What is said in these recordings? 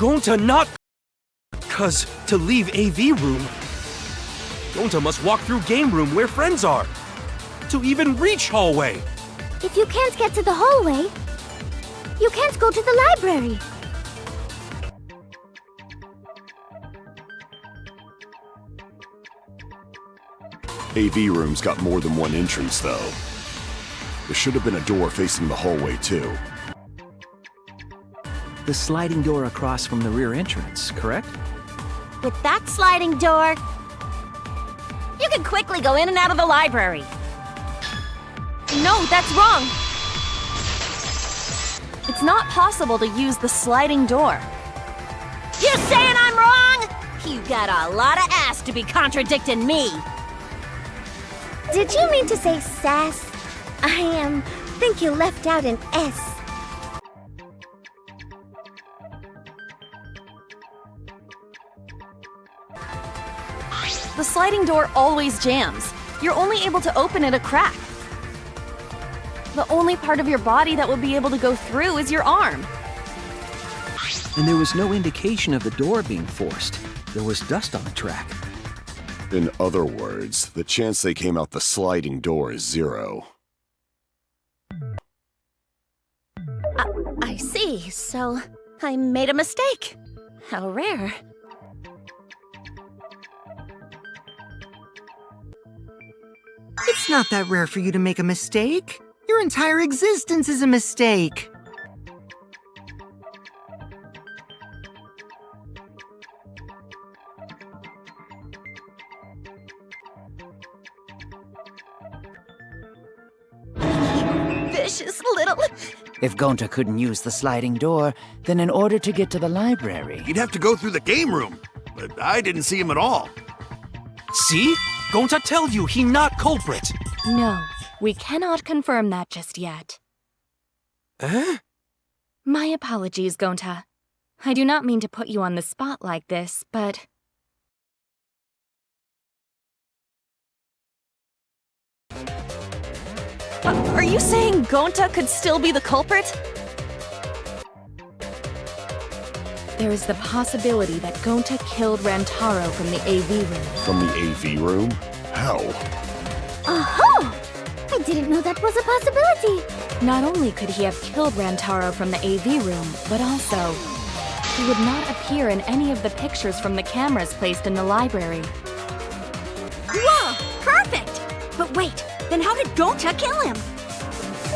Gonta not... Cause to leave AV room, Gonta must walk through game room where friends are. To even reach hallway. If you can't get to the hallway, you can't go to the library. AV room's got more than one entrance, though. There should have been a door facing the hallway, too. The sliding door across from the rear entrance, correct? With that sliding door, You can quickly go in and out of the library. No, that's wrong. It's not possible to use the sliding door. You saying I'm wrong? You got a lot of ass to be contradicting me. did you mean to say sass? I think you left out an S. The sliding door always jams. You're only able to open it a crack. The only part of your body that will be able to go through is your arm. And there was no indication of the door being forced. There was dust on the track. In other words, the chance they came out the sliding door is 0. I see. So, I made a mistake. How rare. It's not that rare for you to make a mistake. Your entire existence is a mistake. Vicious little... If Gonta couldn't use the sliding door, then in order to get to the library... You'd have to go through the game room, but I didn't see him at all. See? Gonta tell you he not culprit. No, we cannot confirm that just yet. Eh? My apologies, Gonta. I do not mean to put you on the spot like this, but... Are you saying Gonta could still be the culprit? There is the possibility that Gonta killed Rantaro from the AV room. From the AV room? How? Aha! I didn't know that was a possibility. Not only could he have killed Rantaro from the AV room, but also, he would not appear in any of the pictures from the cameras placed in the library. Whoa! Perfect! But wait, then how did Gonta kill him?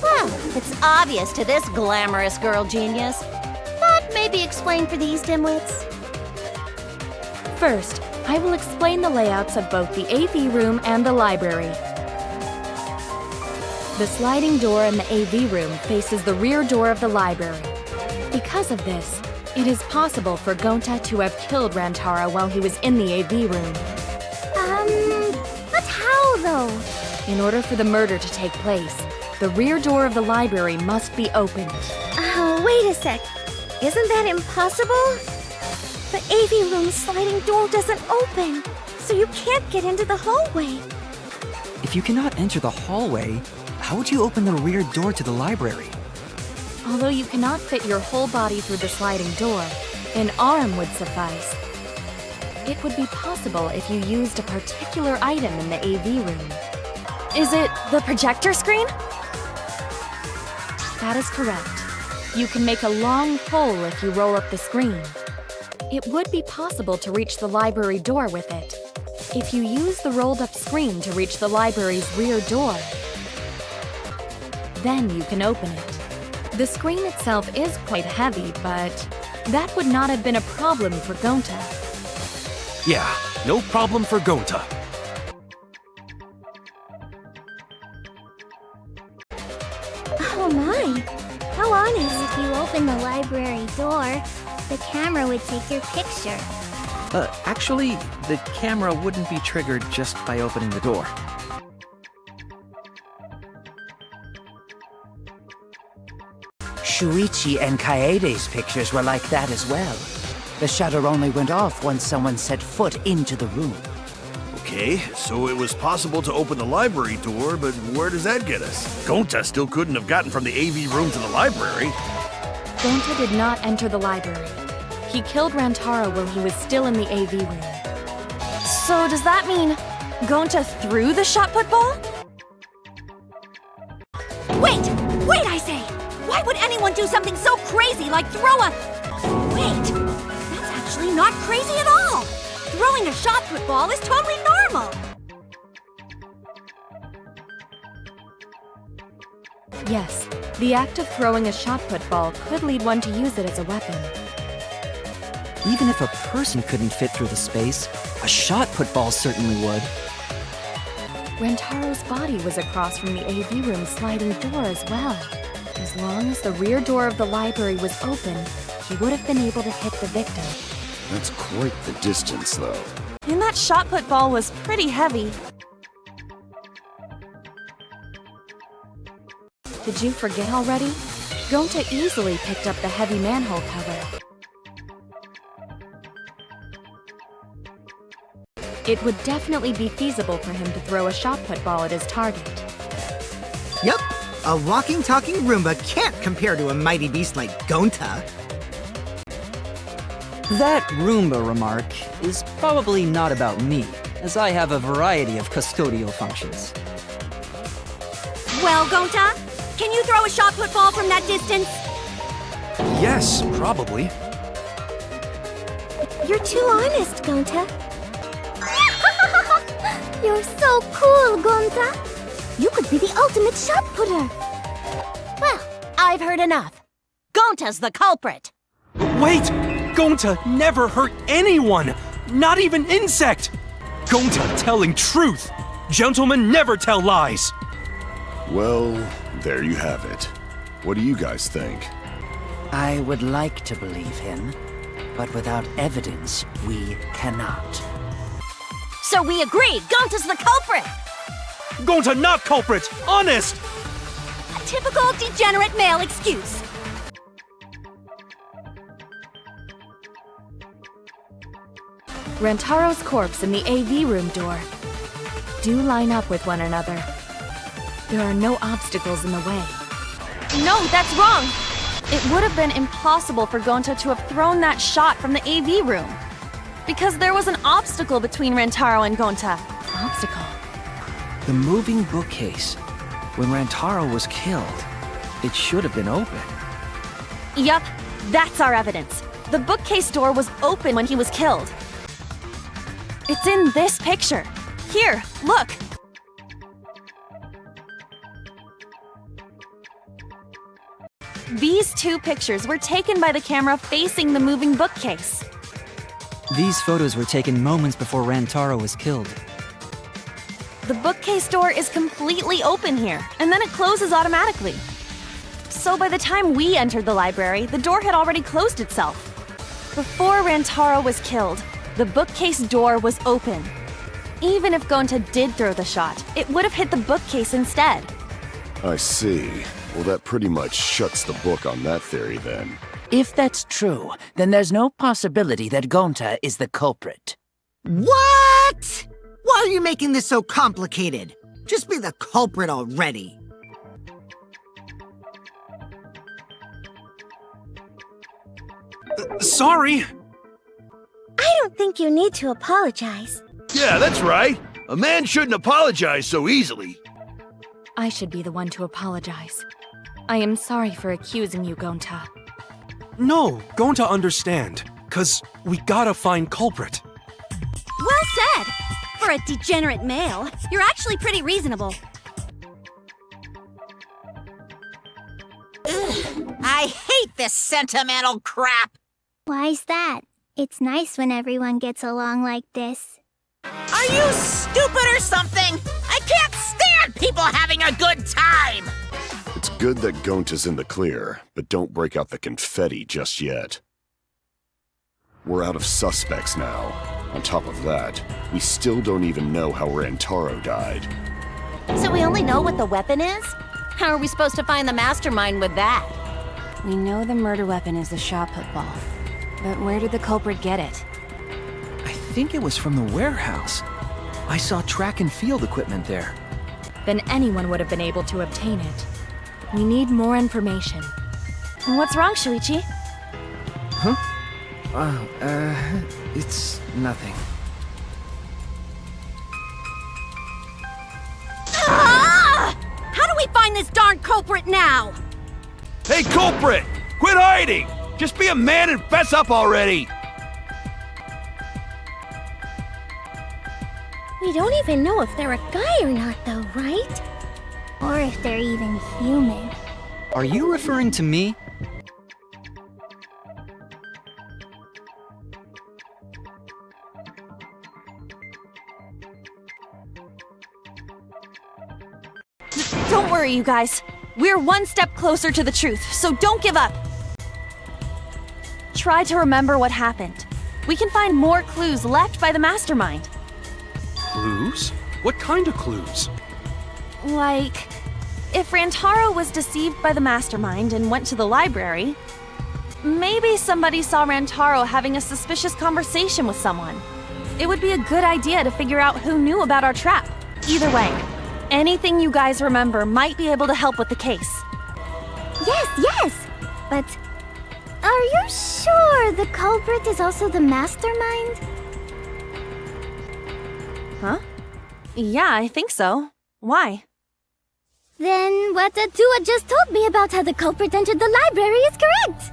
Well, it's obvious to this glamorous girl genius. But maybe explain for these dimwits. First, I will explain the layouts of both the AV room and the library. The sliding door in the AV room faces the rear door of the library. Because of this, it is possible for Gonta to have killed Rantaro while he was in the AV room. But how though? In order for the murder to take place, the rear door of the library must be opened. Wait a sec. Isn't that impossible? The AV room's sliding door doesn't open, so you can't get into the hallway. If you cannot enter the hallway, how would you open the rear door to the library? Although you cannot fit your whole body through the sliding door, an arm would suffice. It would be possible if you used a particular item in the AV room. Is it the projector screen? That is correct. You can make a long pole if you roll up the screen. It would be possible to reach the library door with it. If you use the rolled-up screen to reach the library's rear door, then you can open it. The screen itself is quite heavy, but that would not have been a problem for Gonta. Yeah, no problem for Gonta. Oh my! How honest. If you open the library door, the camera would take your picture. Actually, the camera wouldn't be triggered just by opening the door. Shuichi and Kaede's pictures were like that as well. The shutter only went off once someone set foot into the room. Okay, so it was possible to open the library door, but where does that get us? Gonta still couldn't have gotten from the AV room to the library. Gonta did not enter the library. He killed Rantaro while he was still in the AV room. So does that mean Gonta threw the shot put ball? Wait! Wait, I say! Why would anyone do something so crazy like throw a... Wait! That's actually not crazy at all! Throwing a shot put ball is totally normal! Yes, the act of throwing a shot put ball could lead one to use it as a weapon. Even if a person couldn't fit through the space, a shot put ball certainly would. Rantaro's body was across from the AV room sliding door as well. As long as the rear door of the library was open, he would have been able to hit the victim. That's quite the distance, though. And that shot put ball was pretty heavy. Did you forget already? Gonta easily picked up the heavy manhole cover. It would definitely be feasible for him to throw a shot put ball at his target. Yep, a walking, talking Roomba can't compare to a mighty beast like Gonta. That Roomba remark is probably not about me, as I have a variety of custodial functions. Well, Gonta, can you throw a shot put ball from that distance? Yes, probably. You're too honest, Gonta. You're so cool, Gonta. You could be the ultimate shot putter. Well, I've heard enough. Gonta's the culprit. Wait! Gonta never hurt anyone! Not even insect! Gonta telling truth! Gentlemen never tell lies! Well, there you have it. What do you guys think? I would like to believe him, but without evidence, we cannot. So we agree, Gonta's the culprit! Gonta not culprit! Honest! A typical degenerate male excuse. Rantaro's corpse and the AV room door do line up with one another. There are no obstacles in the way. No, that's wrong! It would have been impossible for Gonta to have thrown that shot from the AV room. Because there was an obstacle between Rantaro and Gonta. Obstacle? The moving bookcase. When Rantaro was killed, it should have been open. Yup, that's our evidence. The bookcase door was open when he was killed. It's in this picture. Here, look. These two pictures were taken by the camera facing the moving bookcase. These photos were taken moments before Rantaro was killed. The bookcase door is completely open here, and then it closes automatically. So by the time we entered the library, the door had already closed itself. Before Rantaro was killed, the bookcase door was open. Even if Gonta did throw the shot, it would have hit the bookcase instead. I see. Well, that pretty much shuts the book on that theory then. If that's true, then there's no possibility that Gonta is the culprit. What? Why are you making this so complicated? Just be the culprit already. Sorry. I don't think you need to apologize. Yeah, that's right. A man shouldn't apologize so easily. I should be the one to apologize. I am sorry for accusing you, Gonta. No, Gonta understand. 'Cause we gotta find culprit. Well said! For a degenerate male, you're actually pretty reasonable. I hate this sentimental crap! Why's that? It's nice when everyone gets along like this. Are you stupid or something? I can't stand people having a good time! It's good that Gonta's in the clear, but don't break out the confetti just yet. We're out of suspects now. On top of that, we still don't even know how Rantaro died. So we only know what the weapon is? How are we supposed to find the mastermind with that? We know the murder weapon is the shot put ball. But where did the culprit get it? I think it was from the warehouse. I saw track and field equipment there. Then anyone would have been able to obtain it. We need more information. What's wrong, Shuichi? Huh? It's nothing. Ah! How do we find this darn culprit now? Hey, culprit! Quit hiding! Just be a man and fess up already! We don't even know if they're a guy or not, though, right? Or if they're even human. Are you referring to me? Don't worry, you guys. We're one step closer to the truth, so don't give up. Try to remember what happened. We can find more clues left by the mastermind. Clues? What kind of clues? Like, if Rantaro was deceived by the mastermind and went to the library, maybe somebody saw Rantaro having a suspicious conversation with someone. It would be a good idea to figure out who knew about our trap. Either way, anything you guys remember might be able to help with the case. Yes! But are you sure the culprit is also the mastermind? Huh? Yeah, I think so. Why? Then what Atua just told me about how the culprit entered the library is correct!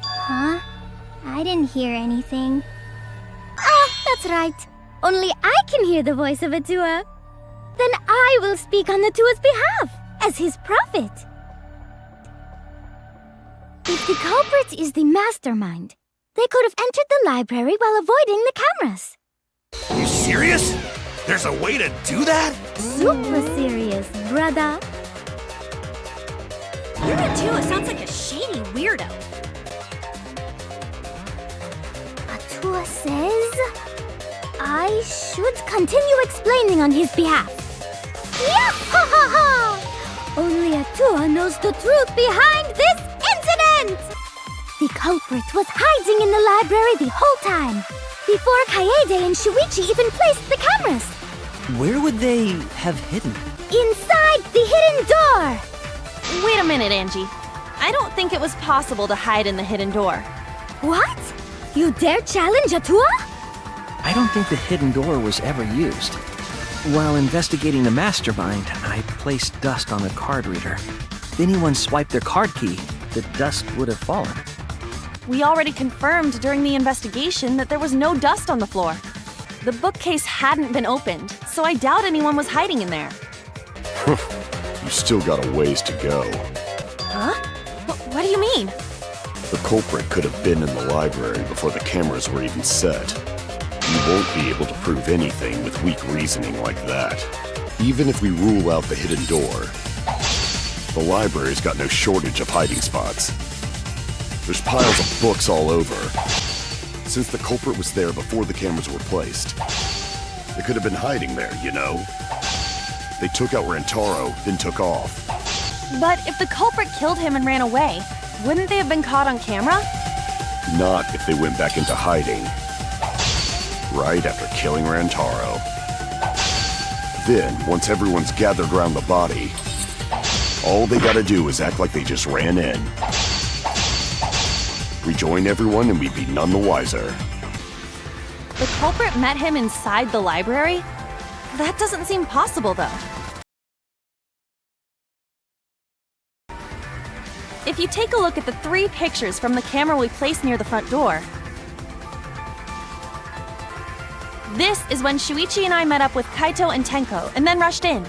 Huh? I didn't hear anything. Oh, that's right. Only I can hear the voice of Atua. Then I will speak on Atua's behalf, as his prophet. If the culprit is the mastermind, they could have entered the library while avoiding the cameras. You serious? There's a way to do that? Super serious, brother. Atua sounds like a shady weirdo. Atua says I should continue explaining on his behalf. Yah-ha-ha-ha! Only Atua knows the truth behind this incident! The culprit was hiding in the library the whole time, before Kaede and Shuichi even placed the cameras. Where would they have hidden? Inside the hidden door! Wait a minute, Angie. I don't think it was possible to hide in the hidden door. What? You dare challenge Atua? I don't think the hidden door was ever used. While investigating the mastermind, I placed dust on the card reader. If anyone swiped their card key, the dust would have fallen. We already confirmed during the investigation that there was no dust on the floor. The bookcase hadn't been opened, so I doubt anyone was hiding in there. You still got a ways to go. Huh? What do you mean? The culprit could have been in the library before the cameras were even set. You won't be able to prove anything with weak reasoning like that. Even if we rule out the hidden door, the library's got no shortage of hiding spots. There's piles of books all over. Since the culprit was there before the cameras were placed, they could have been hiding there, you know? They took out Rantaro, then took off. But if the culprit killed him and ran away, wouldn't they have been caught on camera? Not if they went back into hiding. Right after killing Rantaro. Then, once everyone's gathered around the body, all they gotta do is act like they just ran in. Rejoin everyone and we'd be none the wiser. The culprit met him inside the library? That doesn't seem possible, though. If you take a look at the 3 pictures from the camera we placed near the front door, this is when Shuichi and I met up with Kaito and Tenko, and then rushed in.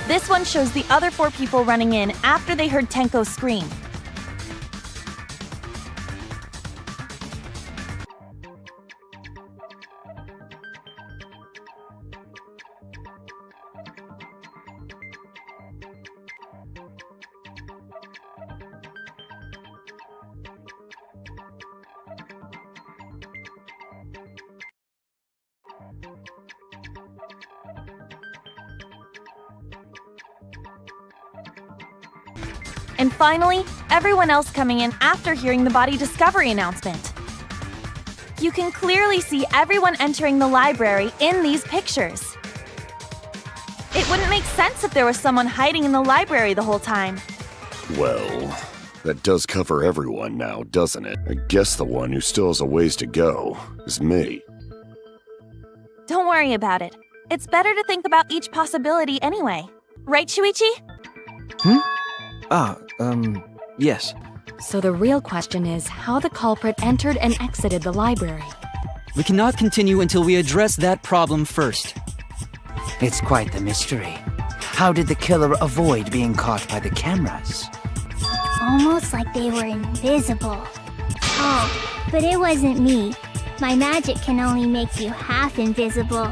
This one shows the other 4 people running in after they heard Tenko scream. And finally, everyone else coming in after hearing the body discovery announcement. You can clearly see everyone entering the library in these pictures. It wouldn't make sense if there was someone hiding in the library the whole time. Well, that does cover everyone now, doesn't it? I guess the one who still has a ways to go is me. Don't worry about it. It's better to think about each possibility anyway. Right, Shuichi? Yes. So the real question is how the culprit entered and exited the library. We cannot continue until we address that problem first. It's quite the mystery. How did the killer avoid being caught by the cameras? Almost like they were invisible. Oh, but it wasn't me. My magic can only make you half invisible.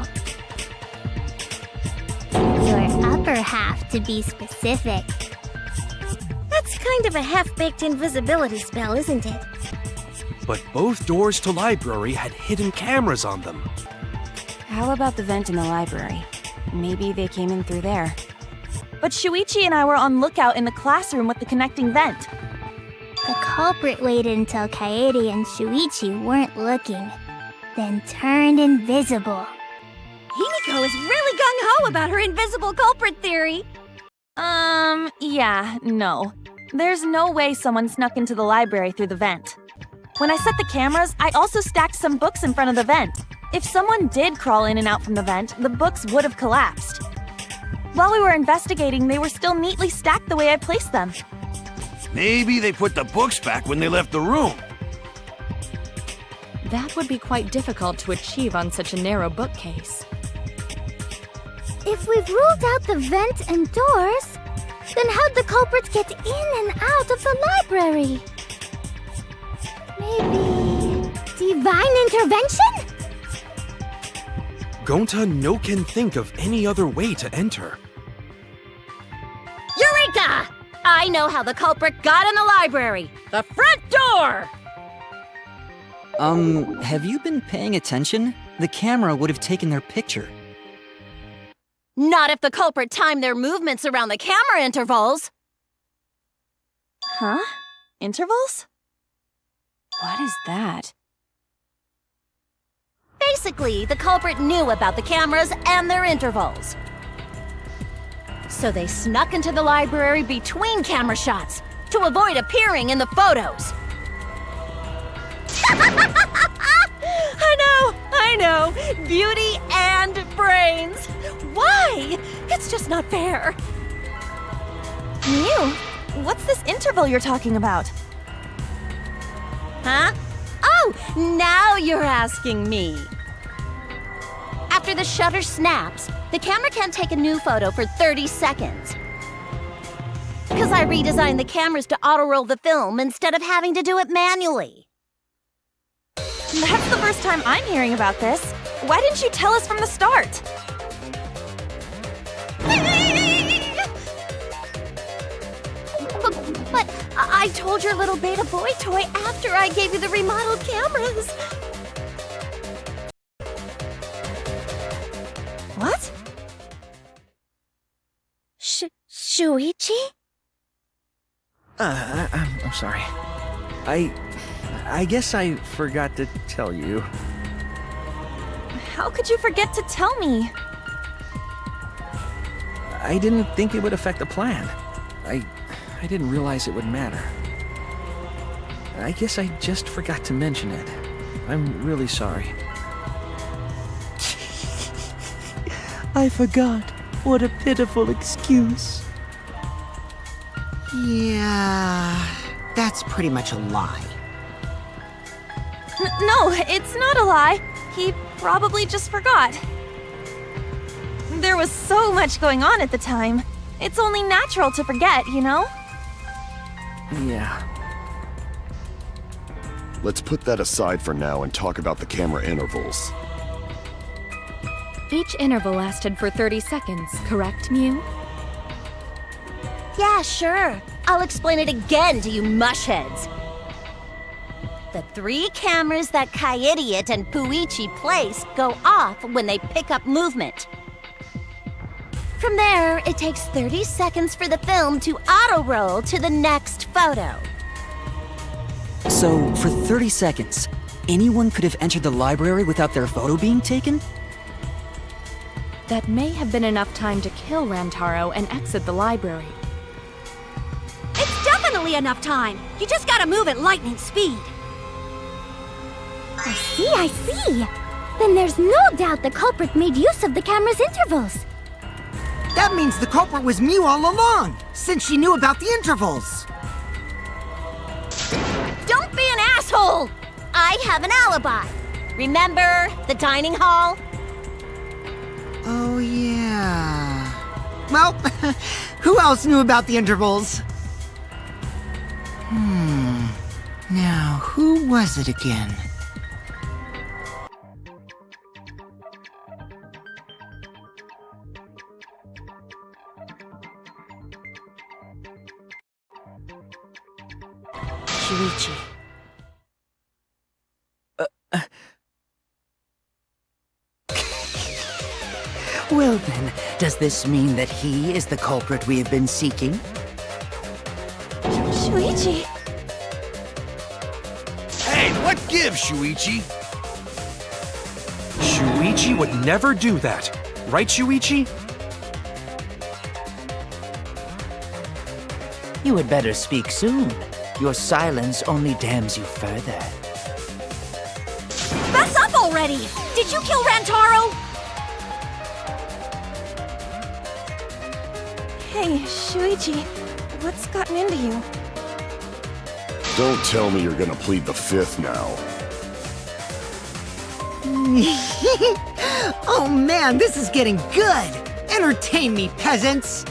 Your upper half, to be specific. That's kind of a half-baked invisibility spell, isn't it? But both doors to library had hidden cameras on them. How about the vent in the library? Maybe they came in through there. But Shuichi and I were on lookout in the classroom with the connecting vent. The culprit waited until Kaede and Shuichi weren't looking, then turned invisible. Himiko is really gung-ho about her invisible culprit theory. Yeah, no. There's no way someone snuck into the library through the vent. When I set the cameras, I also stacked some books in front of the vent. If someone did crawl in and out from the vent, the books would have collapsed. While we were investigating, they were still neatly stacked the way I placed them. Maybe they put the books back when they left the room. That would be quite difficult to achieve on such a narrow bookcase. If we've ruled out the vent and doors, then how'd the culprits get in and out of the library? Maybe divine intervention? Gonta no can think of any other way to enter. Eureka! I know how the culprit got in the library. The front door! Have you been paying attention? The camera would have taken their picture. Not if the culprit timed their movements around the camera intervals. Huh? Intervals? What is that? Basically, the culprit knew about the cameras and their intervals. So they snuck into the library between camera shots to avoid appearing in the photos. I know! Beauty and brains! Why? It's just not fair. Mew, what's this interval you're talking about? Huh? Oh, now you're asking me. After the shutter snaps, the camera can't take a new photo for 30 seconds. Because I redesigned the cameras to auto-roll the film instead of having to do it manually. That's the first time I'm hearing about this. Why didn't you tell us from the start? But I told your little beta boy toy after I gave you the remodeled cameras. What? Shuichi? I'm sorry. I guess I forgot to tell you. How could you forget to tell me? I didn't think it would affect the plan. I didn't realize it would matter. I guess I just forgot to mention it. I'm really sorry. I forgot. What a pitiful excuse. Yeah, that's pretty much a lie. No, it's not a lie. He probably just forgot. There was so much going on at the time. It's only natural to forget, you know? Yeah. Let's put that aside for now and talk about the camera intervals. Each interval lasted for 30 seconds, correct, Mew? Yeah, sure. I'll explain it again to you mushheads. The 3 cameras that Kaiidiot and Puichi placed go off when they pick up movement. From there, it takes 30 seconds for the film to auto-roll to the next photo. So, for 30 seconds, anyone could have entered the library without their photo being taken? That may have been enough time to kill Rantaro and exit the library. It's definitely enough time. You just gotta move at lightning speed. I see. Then there's no doubt the culprit made use of the camera's intervals. That means the culprit was Mew all along, since she knew about the intervals. Don't be an asshole! I have an alibi. Remember the dining hall? Oh, yeah. Well, who else knew about the intervals? Now, who was it again? Shuichi. Well then, does this mean that he is the culprit we have been seeking? Shuichi! Hey, what gives, Shuichi? Shuichi would never do that. Right, Shuichi? You had better speak soon. Your silence only damns you further. Fess up already! Did you kill Rantaro? Hey, Shuichi, what's gotten into you? Don't tell me you're gonna plead the 5th now. Oh man, this is getting good! Entertain me, peasants!